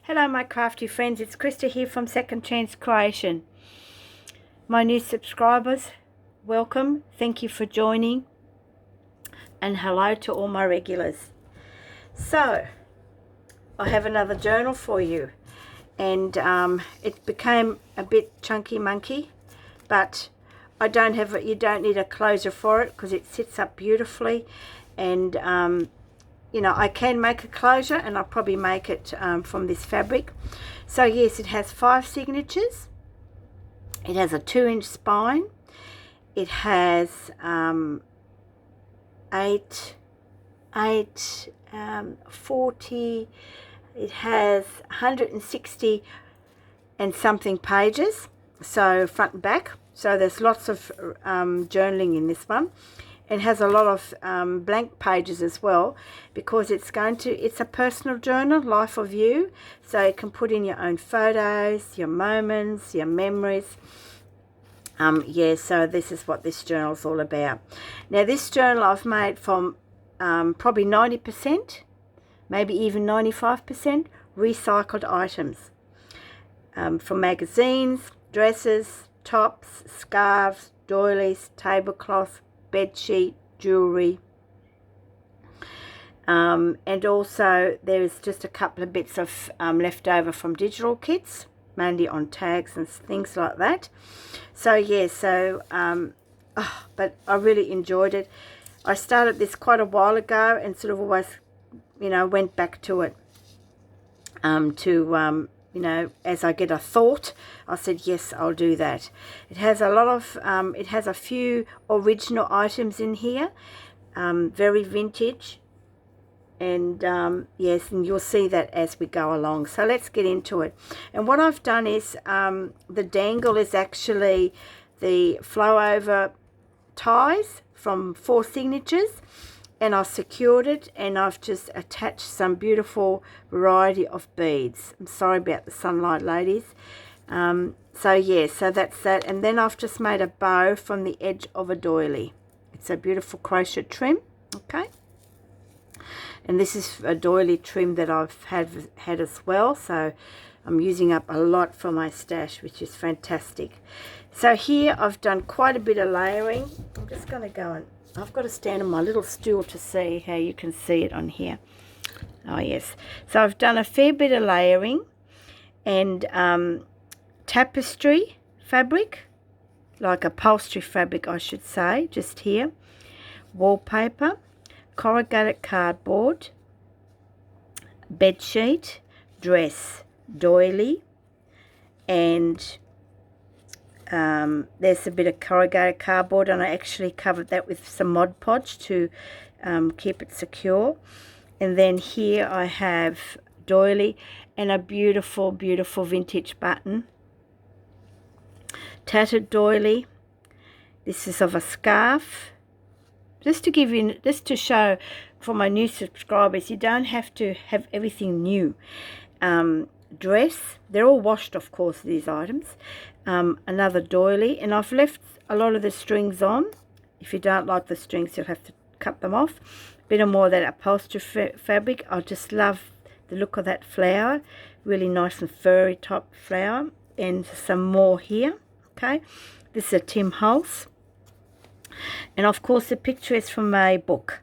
Hello my crafty friends, it's Krista here from Second Chance Creation. My new subscribers, welcome, thank you for joining, and hello to all my regulars. So, I have another journal for you, and it became a bit chunky monkey, but I don't have it. You don't need a closure for it because it sits up beautifully, and you know, I can make a closure, and I'll probably make it from this fabric. So yes, it has 5 signatures. It has a 2-inch spine. It has 40. It has 160 and something pages, so front and back. So there's lots of journaling in this one. It has a lot of blank pages as well, because it's a personal journal, life of you, so you can put in your own photos, your moments, your memories. Yeah, so this is what this journal is all about. Now this journal I've made from probably 90%, maybe even 95% recycled items, from magazines, dresses, tops, scarves, doilies, tablecloths, bedsheet, jewelry, and also there's just a couple of bits of left over from digital kits, mainly on tags and things like that. So yeah, but I really enjoyed it. I started this quite a while ago and sort of always, you know, went back to it you know, as I get a thought, I said, yes, I'll do that. It has a lot of, it has a few original items in here, very vintage, and yes, and you'll see that as we go along. So let's get into it. And what I've done is, the dangle is actually the flow over ties from 4 signatures, and I've secured it, and I've just attached some beautiful variety of beads. I'm sorry about the sunlight, ladies. So yeah, so that's that. And then I've just made a bow from the edge of a doily. It's a beautiful crochet trim, okay? And this is a doily trim that I've had as well, so I'm using up a lot for my stash, which is fantastic. So here I've done quite a bit of layering. I'm just going to go and I've got to stand on my little stool to see how you can see it on here. Oh yes, so I've done a fair bit of layering, and tapestry fabric, like upholstery fabric I should say, just here, wallpaper, corrugated cardboard, bedsheet, dress, doily, and there's a bit of corrugated cardboard, and I actually covered that with some Mod Podge to keep it secure. And then here I have doily and a beautiful, beautiful vintage button. Tattered doily. This is of a scarf. Just to show for my new subscribers, you don't have to have everything new. Dress, they're all washed, of course, these items. Another doily, and I've left a lot of the strings on. If you don't like the strings, you'll have to cut them off. A bit of more of that upholstery fabric. I just love the look of that flower, really nice and furry top flower. And some more here, okay? This is a Tim Holtz, and of course the picture is from a book.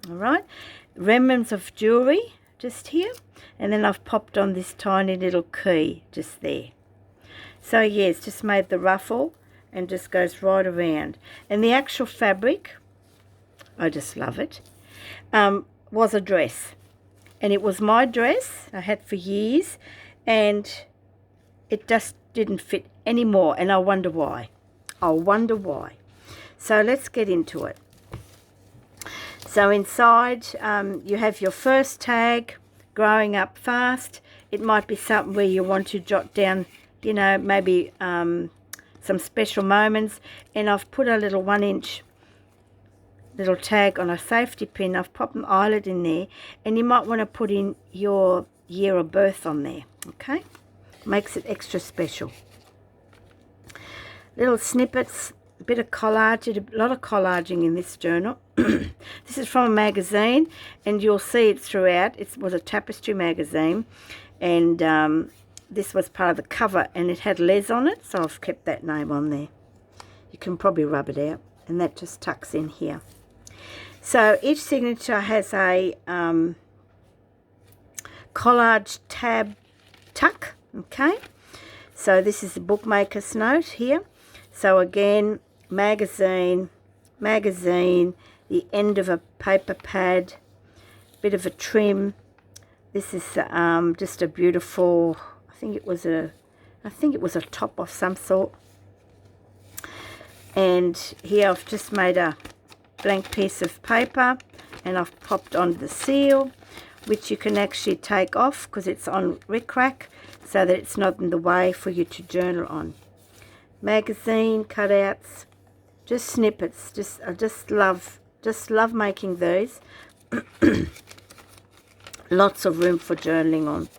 All right, remnants of jewelry just here, and then I've popped on this tiny little key just there. So yes, just made the ruffle and just goes right around. And the actual fabric, I just love it, was a dress, and it was my dress I had for years, and it just didn't fit anymore, and I wonder why. So let's get into it. So inside you have your first tag, growing up fast. It might be something where you want to jot down, you know, maybe some special moments. And I've put a little 1-inch little tag on a safety pin. I've popped an eyelet in there, and you might want to put in your year of birth on there, okay? Makes it extra special. Little snippets, a bit of collage, a lot of collaging in this journal. This is from a magazine, and you'll see it throughout. It was a tapestry magazine, And this was part of the cover, and it had Les on it, so I've kept that name on there. You can probably rub it out, and that just tucks in here. So each signature has a collage tab tuck, okay? So this is the bookmaker's note here. So again, magazine, the end of a paper pad, bit of a trim. This is just a beautiful, I think it was a top of some sort. And here I've just made a blank piece of paper, and I've popped on the seal, which you can actually take off because it's on rickrack, so that it's not in the way for you to journal on. Magazine cutouts, just snippets. I just love making those. Lots of room for journaling on.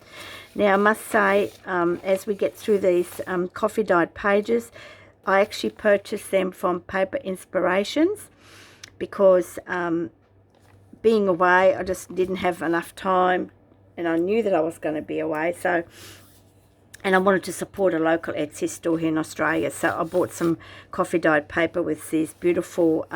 Now I must say, as we get through these coffee dyed pages, I actually purchased them from Paper Inspirations because being away, I just didn't have enough time, and I knew that I was going to be away, and I wanted to support a local Etsy store here in Australia, so I bought some coffee dyed paper with these beautiful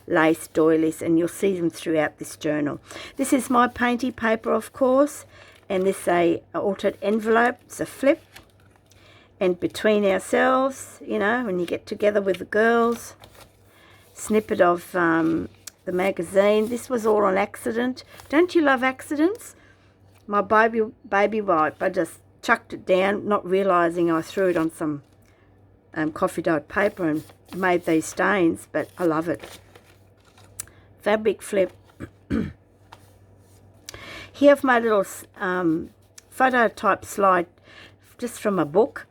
lace doilies, and you'll see them throughout this journal. This is my painty paper, of course, and this is a altered envelope. It's a flip, and between ourselves, you know, when you get together with the girls, snippet of the magazine. This was all on accident. Don't you love accidents? My baby wipe, I just chucked it down, not realising I threw it on some coffee dyed paper and made these stains, but I love it. Fabric flip. Here I've made a little photo type slide just from a book,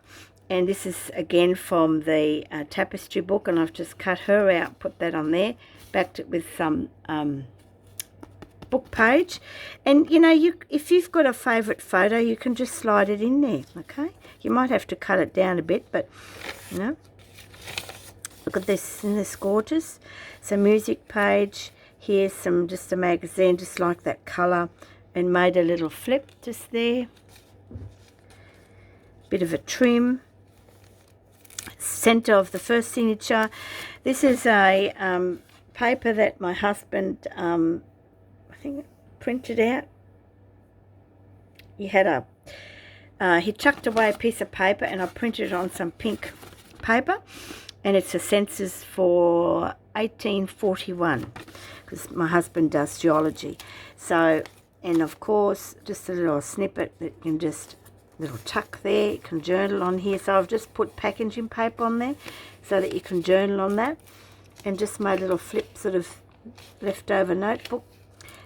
and this is again from the tapestry book, and I've just cut her out, put that on there, backed it with some book page. And you know, if you've got a favourite photo, you can just slide it in there. Okay, you might have to cut it down a bit, but you know, look at this, isn't this gorgeous? So music page, here's just a magazine, just like that colour, and made a little flip just there, bit of a trim. Centre of the first signature. This is a paper that my husband I think printed out. He had he chucked away a piece of paper, and I printed it on some pink paper, and it's a census for 1841 because my husband does geology. So, and of course, just a little snippet that can just little tuck there. You can journal on here. So I've just put packaging paper on there so that you can journal on that, and just made a little flip sort of leftover notebook.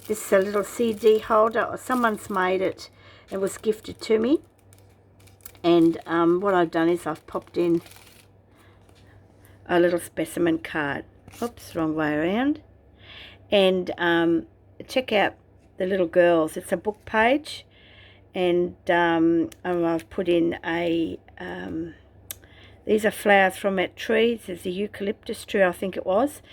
This is a little CD holder, or someone's made it. It was gifted to me, and what I've done is I've popped in a little specimen card. Oops, wrong way around. And check out the little girls. It's a book page, and I've put in a these are flowers from that tree. There's a eucalyptus tree, I think it was,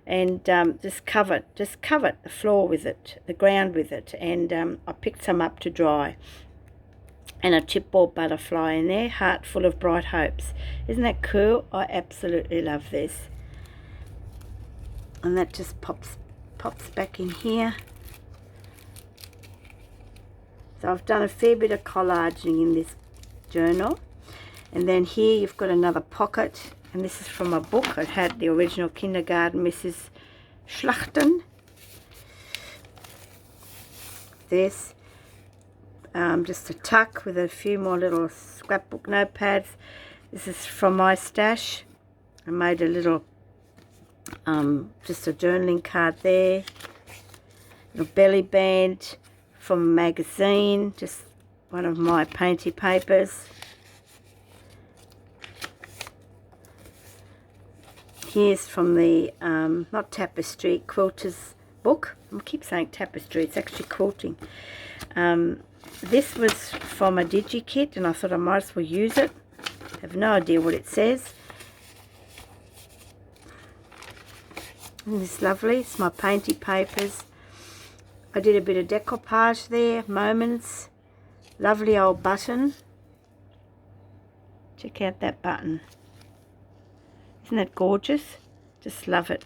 and just covered the floor with it, the ground with it, and I picked some up to dry, and a chipboard butterfly in there, heart full of bright hopes. Isn't that cool? I absolutely love this. And that just pops back in here. So I've done a fair bit of collaging in this journal. And then here you've got another pocket, and this is from a book. It had the original Kindergarten Mrs. Schlachten. This, just a tuck with a few more little scrapbook notepads. This is from my stash. I made a little, just a journaling card there. Little belly band from a magazine, just one of my painty papers. Here's from the, not tapestry, quilter's book. I keep saying tapestry, it's actually quilting. This was from a digi-kit, and I thought I might as well use it. I have no idea what it says. Isn't this lovely? It's my painty papers. I did a bit of decoupage there, moments, Lovely old button. Check out that button. Isn't that gorgeous? Just love it.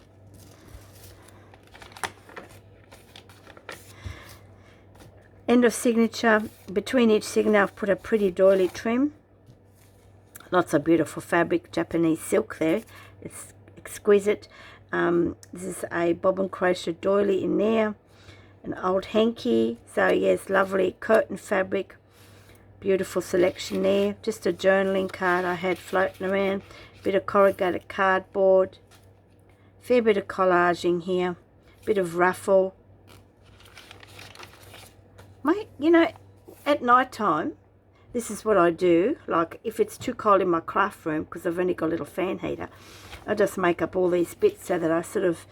End of signature. Between each signature I've put a pretty doily trim. Lots of beautiful fabric, Japanese silk there. It's exquisite. This is a bobbin crochet doily in there. An old hanky. So yes, lovely curtain fabric. Beautiful selection there. Just a journaling card I had floating around. Bit of corrugated cardboard. Fair bit of collaging here. Bit of ruffle. You know, at night time, this is what I do. Like, if it's too cold in my craft room, because I've only got a little fan heater, I just make up all these bits so that I sort of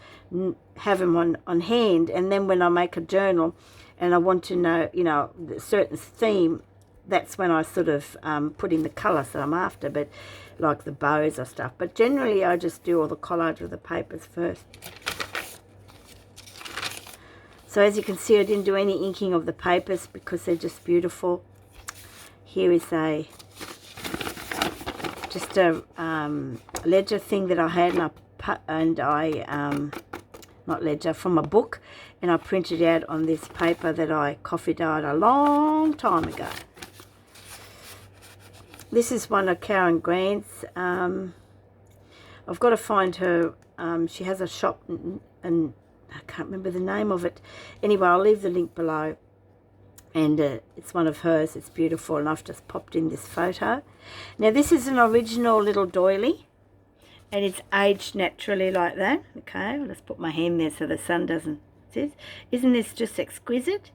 have them on hand. And then when I make a journal and I want to know, you know, a certain theme, that's when I sort of put in the colours that I'm after, but like the bows or stuff. But generally, I just do all the collage of the papers first. So as you can see, I didn't do any inking of the papers because they're just beautiful. Here is just a ledger thing that I had, not ledger, from a book, and I printed out on this paper that I coffee dyed a long time ago. This is one of Karen Grant's. I've got to find her. She has a shop and I can't remember the name of it. Anyway, I'll leave the link below. And it's one of hers. It's beautiful, and I've just popped in this photo. Now, this is an original little doily, and it's aged naturally like that. Okay, I'll just put my hand there so the sun doesn't see. Isn't this just exquisite?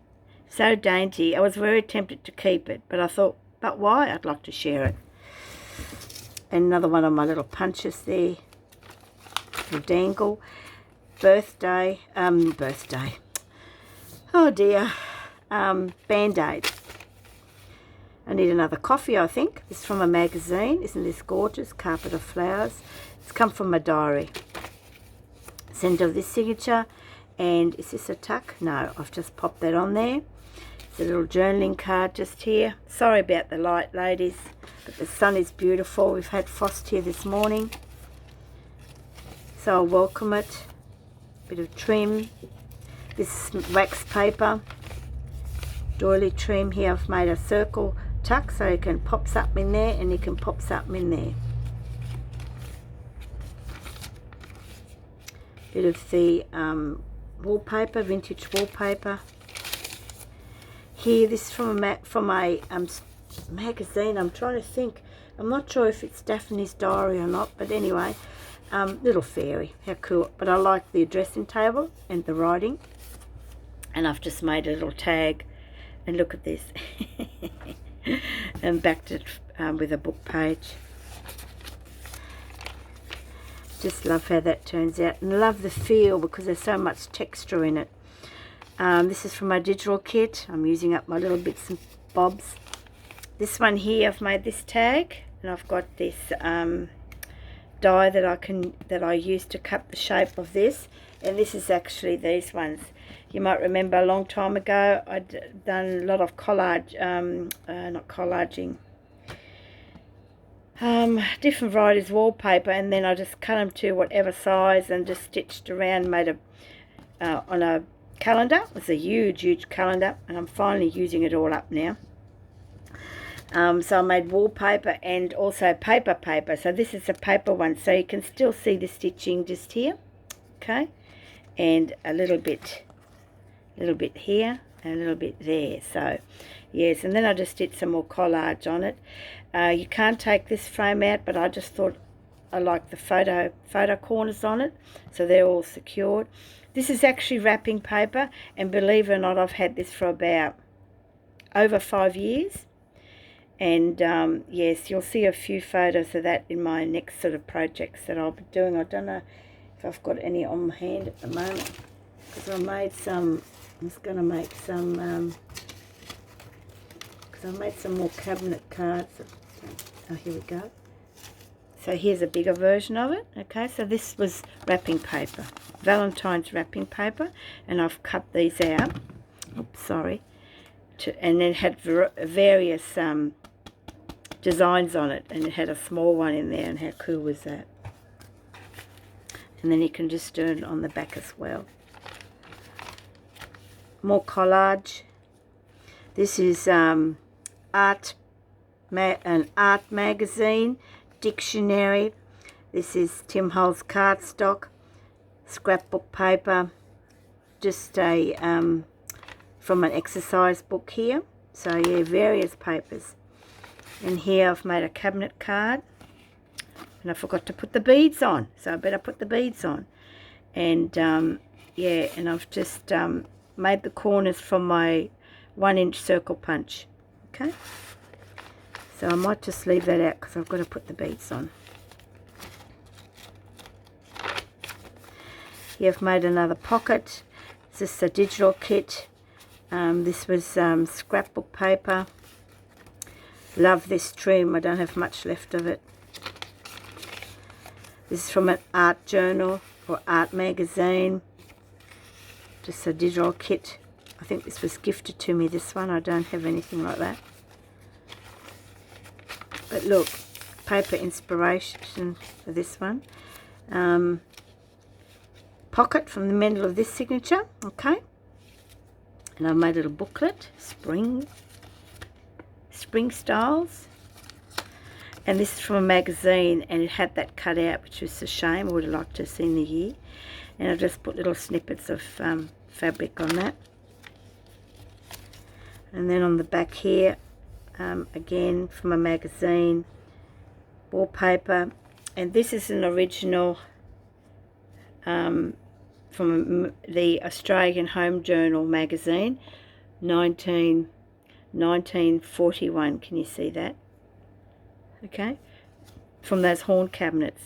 So dainty. I was very tempted to keep it, but I thought, but why? I'd like to share it. And another one of my little punches there. The dangle. Birthday. Oh dear. Band-Aid. I need another coffee, I think. This is from a magazine. Isn't this gorgeous? Carpet of Flowers. It's come from my diary. Centre of this signature. And is this a tuck? No, I've just popped that on there. It's a little journaling card just here. Sorry about the light, ladies, but the sun is beautiful. We've had frost here this morning, so I'll welcome it. Bit of trim. This is wax paper. Doily trim here. I've made a circle tuck so you can pop something in there and you can pop something in there. Bit of the wallpaper, vintage wallpaper. Here, this is from a magazine. I'm trying to think. I'm not sure if it's Daphne's Diary or not, but anyway, little fairy. How cool. But I like the addressing table and the writing. And I've just made a little tag. And look at this. And backed it with a book page. Just love how that turns out. And love the feel because there's so much texture in it. This is from my digital kit. I'm using up my little bits and bobs. This one here, I've made this tag, and I've got this die that I use to cut the shape of this. And this is actually these ones. You might remember a long time ago I'd done a lot of collage, not collaging, different varieties of wallpaper, and then I just cut them to whatever size and just stitched around, made on a calendar. It was a huge calendar, and I'm finally using it all up now. So I made wallpaper and also paper. So this is a paper one, so you can still see the stitching just here, okay, and a little bit here and a little bit there. So yes, and then I just did some more collage on it. You can't take this frame out, but I just thought I like the photo corners on it, so they're all secured. This is actually wrapping paper, and believe it or not, I've had this for about over 5 years. And yes, you'll see a few photos of that in my next sort of projects that I'll be doing. I don't know if I've got any on hand at the moment, because I made some. I'm just going to make some, because I made some more cabinet cards. Oh, here we go. So here's a bigger version of it. Okay, so this was wrapping paper, Valentine's wrapping paper, and I've cut these out. Oops, sorry. and it had various designs on it, and it had a small one in there, and how cool was that? And then you can just do it on the back as well. More collage. This is an art magazine, dictionary. This is Tim Holtz cardstock, scrapbook paper, just a from an exercise book here. So yeah, various papers. And here I've made a cabinet card, and I forgot to put the beads on, so I better put the beads on. And yeah, and I've just made the corners from my 1-inch circle punch. Okay, so I might just leave that out because I've got to put the beads on. Here I've made another pocket. This is a digital kit. This was scrapbook paper. Love this trim. I don't have much left of it. This is from an art journal or art magazine. Just a digital kit. I think this was gifted to me, this one. I don't have anything like that. But look, paper inspiration for this one. Pocket from the middle of this signature. Okay. And I've made a little booklet. Spring styles. And this is from a magazine, and it had that cut out, which was a shame. I would have liked to have seen the year. And I just put little snippets of fabric on that. And then on the back here, again from a magazine, wallpaper. And this is an original from the Australian Home Journal magazine, 1941. Can you see that? Okay, from those horn cabinets.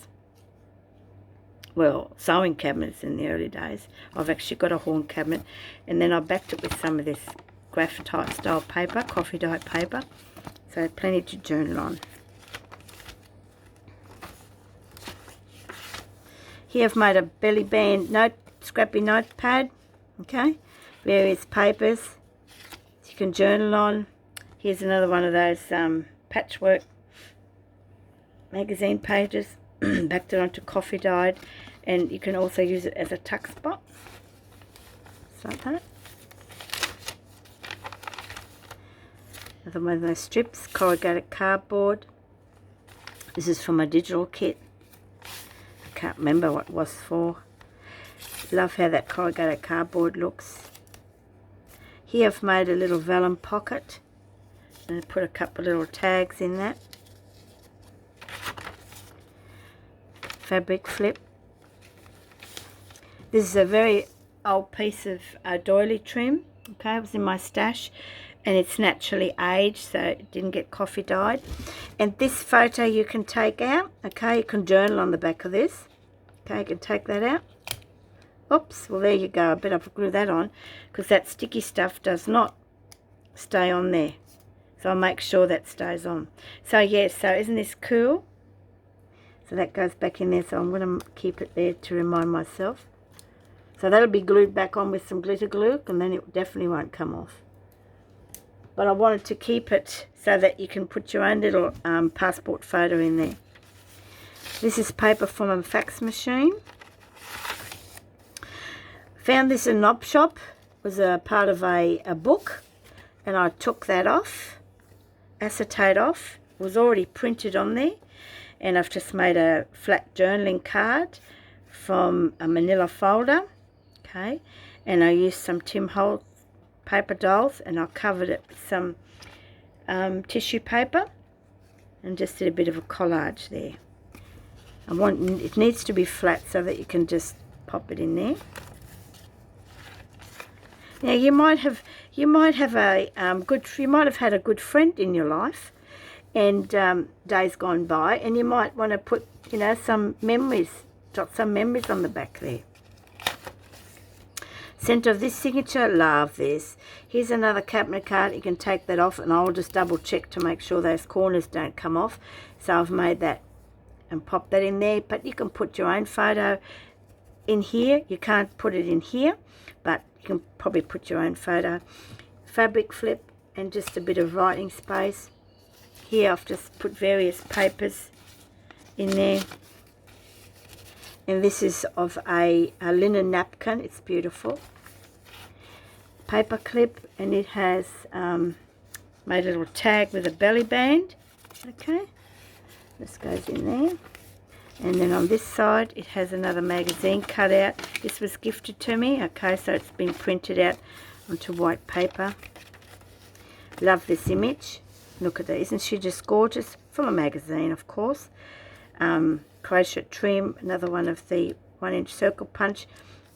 Well, sewing cabinets in the early days. I've actually got a horn cabinet, and then I backed it with some of this graphite style paper, coffee dye paper, so plenty to journal on. Here I've made a belly band scrappy notepad. Okay, various papers you can journal on. Here's another one of those patchwork magazine pages. Backed it onto coffee dyed, and you can also use it as a tuck spot. Just like that. Another one of those strips, corrugated cardboard. This is from a digital kit. I can't remember what it was for. Love how that corrugated cardboard looks. Here I've made a little vellum pocket, and I put a couple of little tags in that. Fabric flip. This is a very old piece of doily trim. Okay, it was in my stash, and it's naturally aged, so it didn't get coffee dyed. And this photo you can take out. Okay, you can journal on the back of this. Okay, you can take that out. Oops, well there you go. I better glue that on, because that sticky stuff does not stay on there. So I'll make sure that stays on. So yes, so isn't this cool? So that goes back in there, so I'm going to keep it there to remind myself. So that'll be glued back on with some glitter glue, and then it definitely won't come off. But I wanted to keep it so that you can put your own little passport photo in there. This is paper from a fax machine. Found this in an op shop. It was a part of a book, and I took that off, acetate off. It was already printed on there. And I've just made a flat journaling card from a manila folder. Okay, and I used some Tim Holtz paper dolls, and I covered it with some tissue paper, and just did a bit of a collage there. It needs to be flat so that you can just pop it in there. Now you might have had a good friend in your life, and days gone by, and you might want to put, you know, some memories, jot some memories on the back there. Centre of this signature, love this. Here's another cabinet card. You can take that off, and I'll just double check to make sure those corners don't come off. So I've made that and pop that in there, but you can put your own photo in here. You can't put it in here, but you can probably put your own photo. Fabric flip, and just a bit of writing space. Here I've just put various papers in there. And this is of a linen napkin. It's beautiful. Paper clip, and it has made a little tag with a belly band. Okay, this goes in there. And then on this side it has another magazine cut out. This was gifted to me. Okay, so it's been printed out onto white paper. Love this image. Look at that. Isn't she just gorgeous? From a magazine, of course. Crochet trim, another one of the 1-inch circle punch.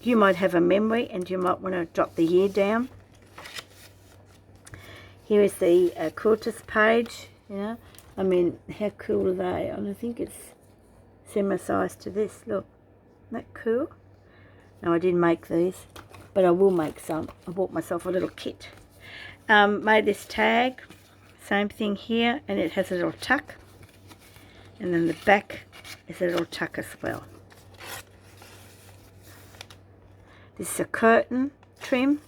You might have a memory and you might want to jot the year down. Here is the quilters page. You know, I mean, how cool are they? I think it's similar size to this. Look, isn't that cool? No, I didn't make these, but I will make some. I bought myself a little kit. Made this tag, same thing here, and it has a little tuck. And then the back is a little tuck as well. This is a curtain trim.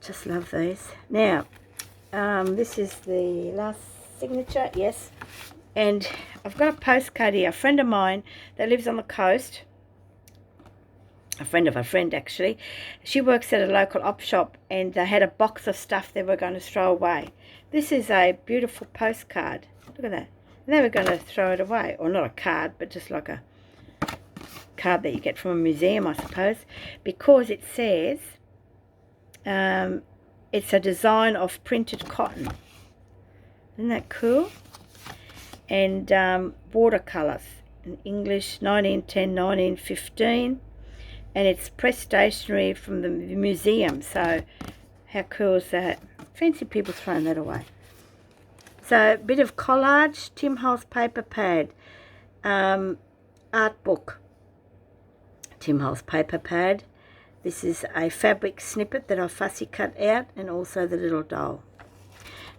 Just love these. Now, this is the last signature, yes. And I've got a postcard here. A friend of mine that lives on the coast, a friend of a friend actually, she works at a local op shop, and they had a box of stuff they were going to throw away. This is a beautiful postcard. Look at that. And they were going to throw it away. Or not a card, but just like a card that you get from a museum, I suppose. Because it says it's a design of printed cotton. Isn't that cool? And watercolours in English, 1910, 1915. And it's pressed stationery from the museum. So how cool is that? Fancy people throwing that away. So a bit of collage, Tim Holtz paper pad, art book, Tim Holtz paper pad. This is a fabric snippet that I fussy cut out, and also the little doll.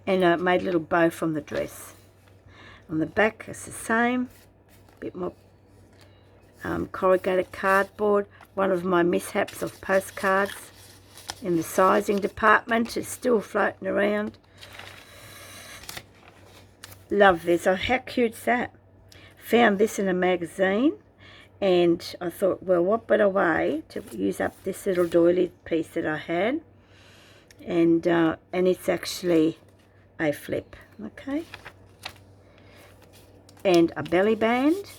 And I made a little bow from the dress. On the back it's the same, a bit more corrugated cardboard. One of my mishaps of postcards in the sizing department is still floating around. Love this. Oh, how cute's that? Found this in a magazine, and I thought, well, what better way to use up this little doily piece that I had, and it's actually a flip, okay, and a belly band,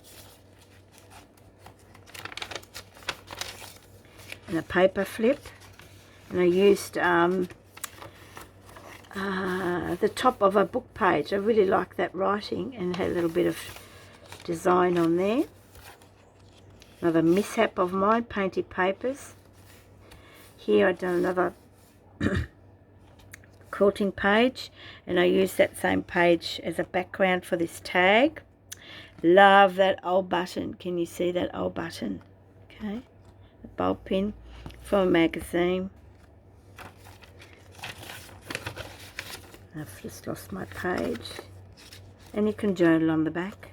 and a paper flip, and I used the top of a book page. I really like that writing, and had a little bit of design on there. Another mishap of mine, painted papers. Here I've done another quilting page, and I used that same page as a background for this tag. Love that old button. Can you see that old button? Okay, a bulb pin from a magazine. I've just lost my page, and you can journal on the back.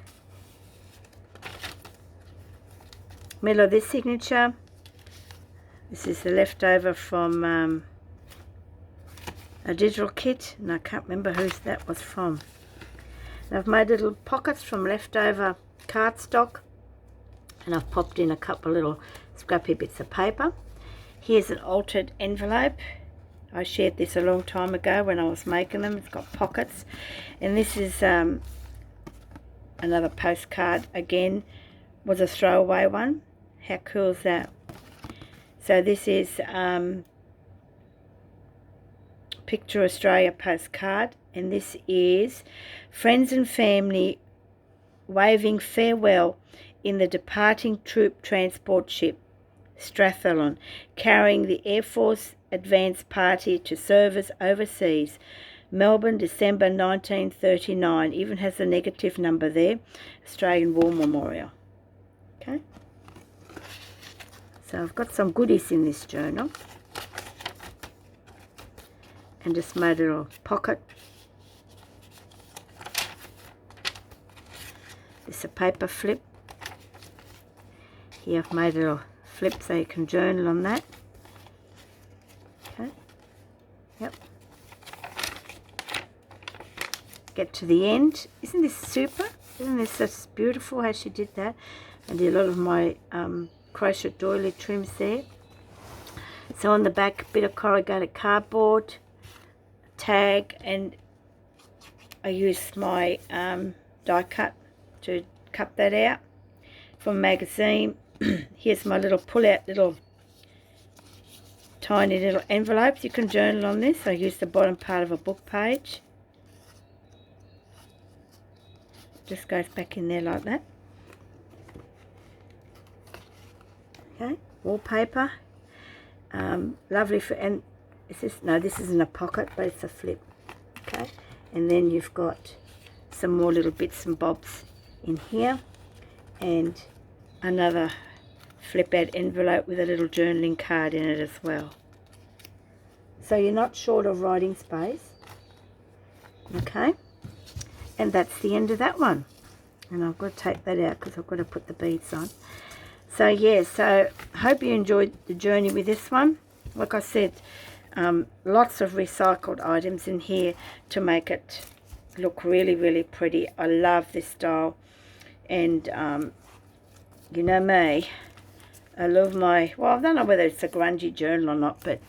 Middle of this signature, this is the leftover from a digital kit, and I can't remember whose that was from. And I've made little pockets from leftover cardstock, and I've popped in a couple of little scrappy bits of paper. Here's an altered envelope. I shared this a long time ago when I was making them. It's got pockets, and this is another postcard. Again, was a throwaway one. How cool is that? So this is Picture Australia postcard, and this is friends and family waving farewell in the departing troop transport ship Strathallan, carrying the Air Force Advance Party to service overseas. Melbourne, December 1939. Even has a negative number there. Australian War Memorial. Okay. So I've got some goodies in this journal. And just made a little pocket. This is a paper flip. Here I've made a little flip so you can journal on that. get to the end. Isn't this super? Isn't this just beautiful how she did that? I did a lot of my crochet doily trims there. So on the back, bit of corrugated cardboard, tag, and I used my die cut to cut that out from a magazine. Here's my little pull-out little tiny little envelopes. You can journal on this. I used the bottom part of a book page. Just goes back in there like that. Okay, wallpaper. Lovely for, and is this, no, this isn't a pocket, but it's a flip. Okay, and then you've got some more little bits and bobs in here, and another flip out envelope with a little journaling card in it as well. So you're not short of writing space. Okay, and that's the end of that one. And I've got to take that out because I've got to put the beads on. So yeah, so hope you enjoyed the journey with this one. Like I said, lots of recycled items in here to make it look really, really pretty. I love this style, and you know me, I love my, well, I don't know whether it's a grungy journal or not, but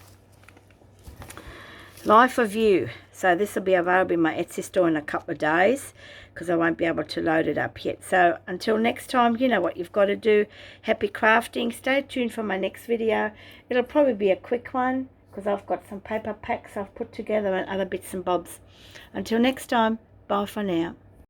Life of You. So this will be available in my Etsy store in a couple of days because I won't be able to load it up yet. So until next time, you know what you've got to do. Happy crafting. Stay tuned for my next video. It'll probably be a quick one because I've got some paper packs I've put together and other bits and bobs. Until next time, bye for now.